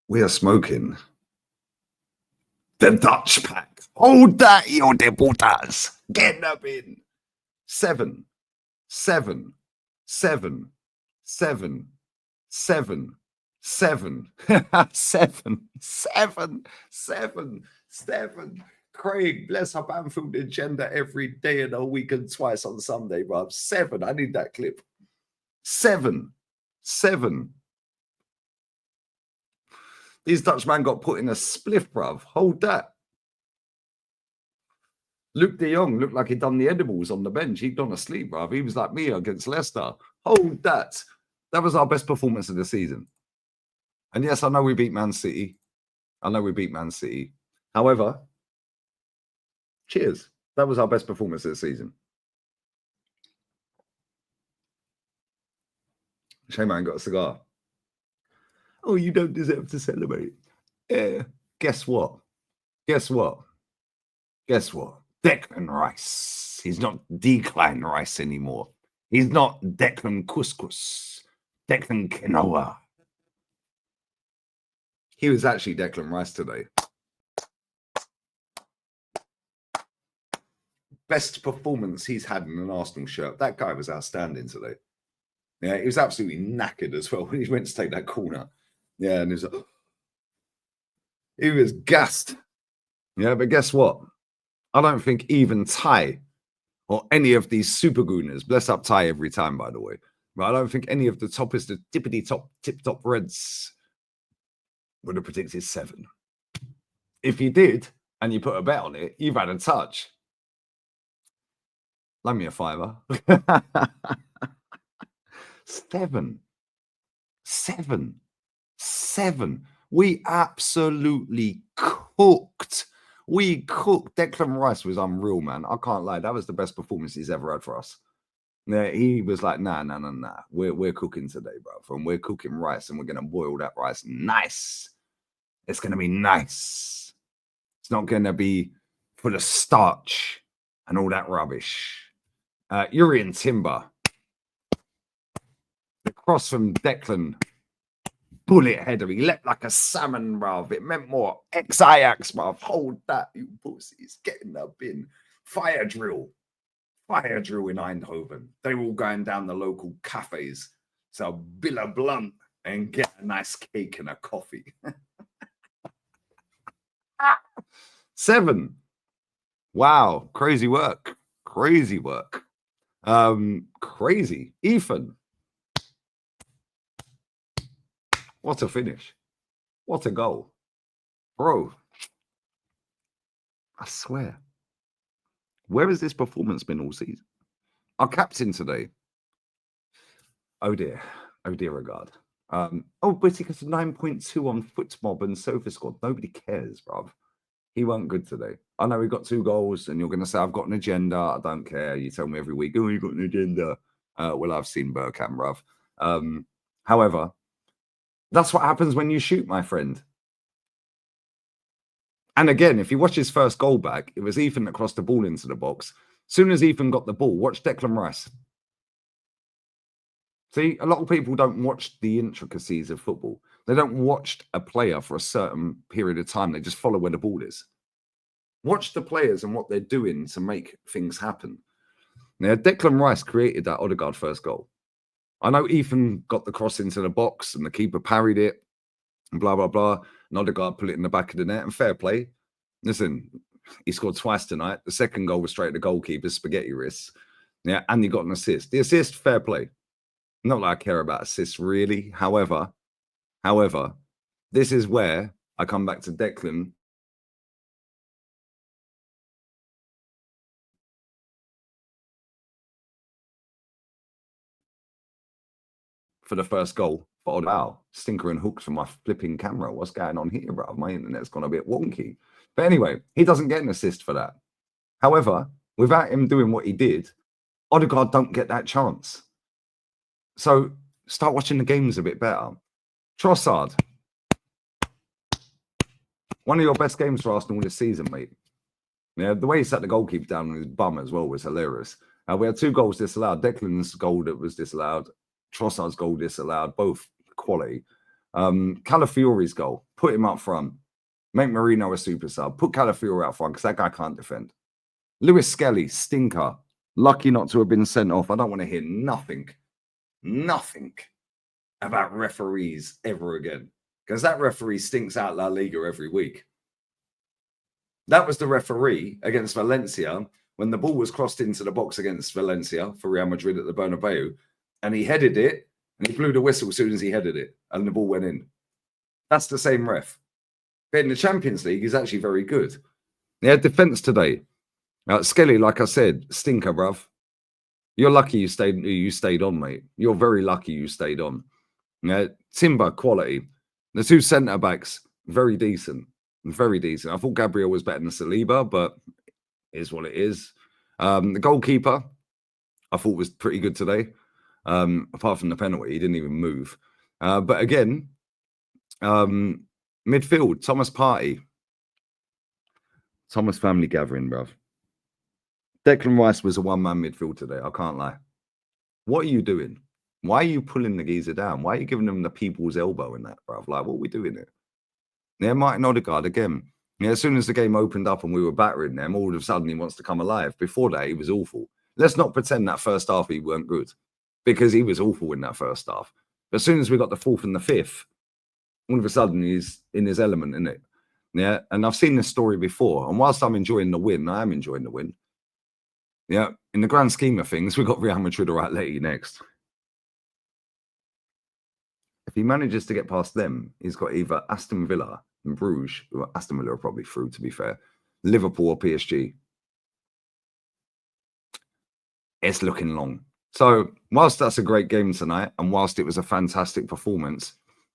We are smoking the Dutch pack. Hold that, your debutas. Get them in. 7, 7, 7, 7, 7, 7, 7, 7, 7, 7. Craig, bless up Anfield agenda every day in a week and twice on Sunday, bruv. 7. I need that clip. 7, 7. These Dutchmen got put in a spliff, bruv. Hold that. Luke de Jong looked like he'd done the edibles on the bench. He'd gone asleep, bruv. He was like me against Leicester. Hold that. That was our best performance of the season. And yes, I know we beat Man City. However, cheers. That was our best performance of the season. Shame I ain't got a cigar. Oh, you don't deserve to celebrate. Guess what? Declan Rice. He's not Declan Rice anymore. He's not Declan Couscous. Declan Quinoa. He was actually Declan Rice today. Best performance he's had in an Arsenal shirt. That guy was outstanding today. Yeah, he was absolutely knackered as well when he went to take that corner. Yeah, and he was gassed. Yeah, but guess what? I don't think even Ty or any of these super gooners, bless up Ty every time, by the way, but I don't think any of the toppest, the tip-top Reds would have predicted 7. If you did, and you put a bet on it, you've had a touch. Lend me a fiver. 7. 7. We absolutely cooked. We cooked. Declan Rice was unreal, man. I can't lie. That was the best performance he's ever had for us. Yeah, he was like, nah. We're cooking today, bro. And we're cooking rice, and we're going to boil that rice nice. It's going to be nice. It's not going to be full of starch and all that rubbish. Yuri and Timber. The cross from Declan. Bullet header. He leapt like a salmon, bruv. It meant more. Ex-Ajax, bruv. Hold that, you pussies. Get in the bin. Fire drill in Eindhoven. They were all going down the local cafes. So Billa Blunt and get a nice cake and a coffee. 7. Wow. Crazy work. Crazy. Ethan. What a finish. What a goal. Bro, I swear. Where has this performance been all season? Our captain today. Odegaard. But he gets a 9.2 on FootMob and Sofa Squad. Nobody cares, bruv. He weren't good today. I know he got 2 goals, and you're going to say, I've got an agenda. I don't care. You tell me every week, oh, you got an agenda. Well, I've seen Burkham, bruv. However, that's what happens when you shoot, my friend. And again, if you watch his first goal back, it was Ethan that crossed the ball into the box. As soon as Ethan got the ball, watch Declan Rice. See, a lot of people don't watch the intricacies of football. They don't watch a player for a certain period of time. They just follow where the ball is. Watch the players and what they're doing to make things happen. Now, Declan Rice created that Odegaard first goal. I know Ethan got the cross into the box and the keeper parried it and blah, blah, blah. And Odegaard put it in the back of the net and fair play. Listen, he scored twice tonight. The second goal was straight at the goalkeeper's spaghetti wrists. Yeah, and he got an assist. The assist, fair play. Not that I care about assists, really. However, this is where I come back to Declan. For the first goal. But wow, stinker and hooks from my flipping camera. What's going on here, bro? My internet's gone a bit wonky. But anyway, he doesn't get an assist for that. However, without him doing what he did, Odegaard don't get that chance. So start watching the games a bit better. Trossard. One of your best games for Arsenal this season, mate. Yeah, the way he sat the goalkeeper down with his bum as well was hilarious. We had 2 goals disallowed. Declan's goal that was disallowed. Trossard's goal disallowed, both quality. Calafiori's goal, put him up front. Make Marino a super sub. Put Calafiori out front because that guy can't defend. Lewis Skelly, stinker. Lucky not to have been sent off. I don't want to hear nothing about referees ever again because that referee stinks out La Liga every week. That was the referee against Valencia when the ball was crossed into the box against Valencia for Real Madrid at the Bernabeu, and he headed it, and he blew the whistle as soon as he headed it, and the ball went in. That's the same ref. But in the Champions League, he's actually very good. He had defence today. Skelly, like I said, stinker, bruv. You're lucky you stayed on, mate. You're very lucky you stayed on. Timber, quality. The two centre-backs, very decent. Very decent. I thought Gabriel was better than Saliba, but it is what it is. The goalkeeper, I thought was pretty good today. Apart from the penalty, he didn't even move. But again, midfield, Thomas Partey. Thomas family gathering, bruv. Declan Rice was a one-man midfield today. I can't lie. What are you doing? Why are you pulling the geezer down? Why are you giving them the people's elbow in that, bruv? Like, what are we doing here? Yeah, Martin Odegaard again. Yeah, as soon as the game opened up and we were battering them, all of a sudden he wants to come alive. Before that, he was awful. Let's not pretend that first half he weren't good because he was awful in that first half. But as soon as we got the fourth and the fifth, all of a sudden he's in his element, isn't it? Yeah, and I've seen this story before. And whilst I'm enjoying the win, I am enjoying the win. Yeah, in the grand scheme of things, we've got Real Madrid or Atleti next. If he manages to get past them, he's got either Aston Villa and Bruges, well, Aston Villa are probably through, to be fair, Liverpool or PSG. It's looking long. So, whilst that's a great game tonight, and whilst it was a fantastic performance,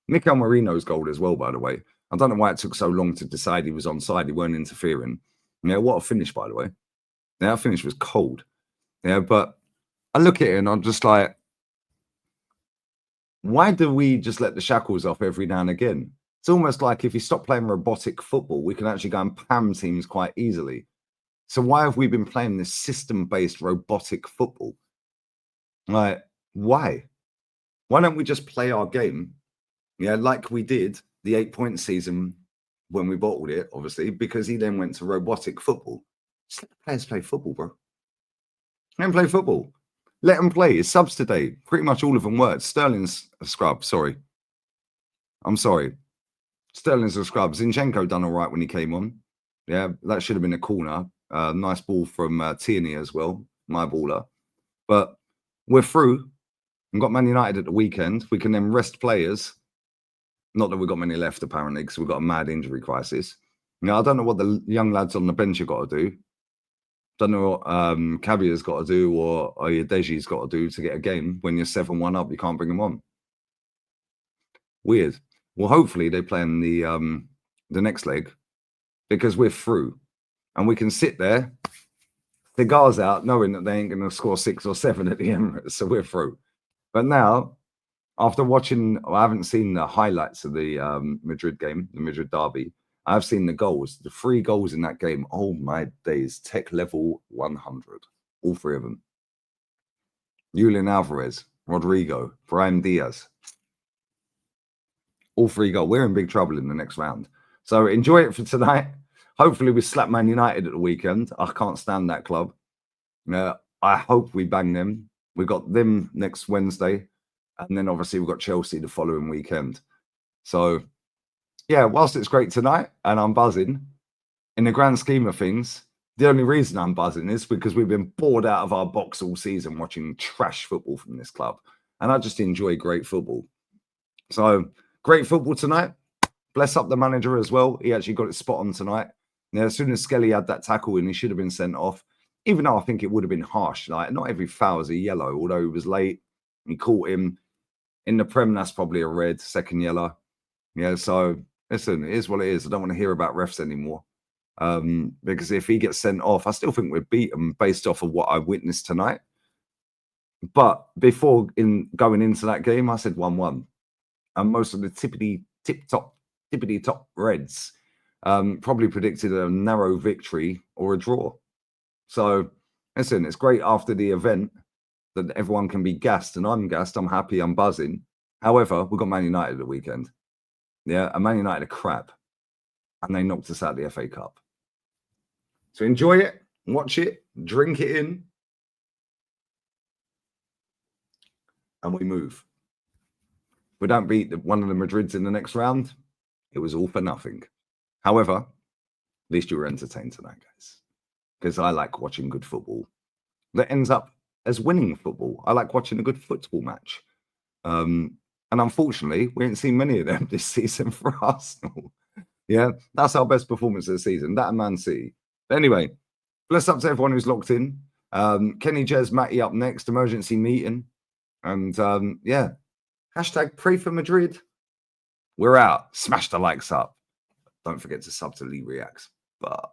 Mikel Merino's goal as well, by the way. I don't know why it took so long to decide he was onside. He weren't interfering. Yeah, what a finish, by the way. Yeah, that finish was cold. Yeah, but I look at it and I'm just like, why do we just let the shackles off every now and again? It's almost like if you stop playing robotic football, we can actually go and pam teams quite easily. So why have we been playing this system-based robotic football? Like, why? Why don't we just play our game? Yeah, like we did the 8-point season when we bottled it, obviously, because he then went to robotic football. Just let the players play football, bro. Let them play football. Let them play. His subs today, pretty much all of them worked. Sterling's a scrub, sorry. I'm sorry. Sterling's a scrub. Zinchenko done all right when he came on. Yeah, that should have been a corner. Nice ball from Tierney as well, my baller. But we're through. We've got Man United at the weekend. We can then rest players. Not that we've got many left, apparently, because we've got a mad injury crisis. Now, I don't know what the young lads on the bench have got to do. Don't know what Caviar's got to do or Odeji's got to do to get a game. When you're 7-1 up, you can't bring them on. Weird. Well, hopefully they play in the next leg because we're through. And we can sit there, cigars out, knowing that they ain't going to score 6 or 7 at the Emirates, so we're through. But now, after watching, I haven't seen the highlights of the Madrid game, the Madrid derby. I've seen the goals, the 3 goals in that game. Oh my days, tech level 100, all 3 of them. Julian Alvarez, Rodrigo, Brahim Diaz. All 3 goals. We're in big trouble in the next round. So enjoy it for tonight. Hopefully we slap Man United at the weekend. I can't stand that club. I hope we bang them. We got them next Wednesday. And then obviously we've got Chelsea the following weekend. So, yeah, whilst it's great tonight and I'm buzzing, in the grand scheme of things, the only reason I'm buzzing is because we've been bored out of our box all season watching trash football from this club. And I just enjoy great football. So, great football tonight. Bless up the manager as well. He actually got it spot on tonight. Now, as soon as Skelly had that tackle in, he should have been sent off. Even though I think it would have been harsh. Like, not every foul is a yellow, although he was late. He caught him. In the Prem, that's probably a red, second yellow. Yeah, so, listen, it is what it is. I don't want to hear about refs anymore. Because if he gets sent off, I still think we're beaten based off of what I witnessed tonight. But before going into that game, I said 1-1. And most of the tippity top Reds probably predicted a narrow victory or a draw. So, listen, it's great after the event that everyone can be gassed, and I'm gassed. I'm happy. I'm buzzing. However, we've got Man United at the weekend. Yeah, and Man United are crap. And they knocked us out of the FA Cup. So enjoy it, watch it, drink it in, and we move. We don't beat one of the Madrids in the next round. It was all for nothing. However, at least you were entertained tonight, guys, because I like watching good football that ends up as winning football. I like watching a good football match. And unfortunately, we ain't seen many of them this season for Arsenal. Yeah, that's our best performance of the season, that and Man City. But anyway, bless up to everyone who's locked in. Kenny, Jez, Matty up next, emergency meeting. And yeah, hashtag pray for Madrid. We're out. Smash the likes up. Don't forget to sub to Lee Reacts. But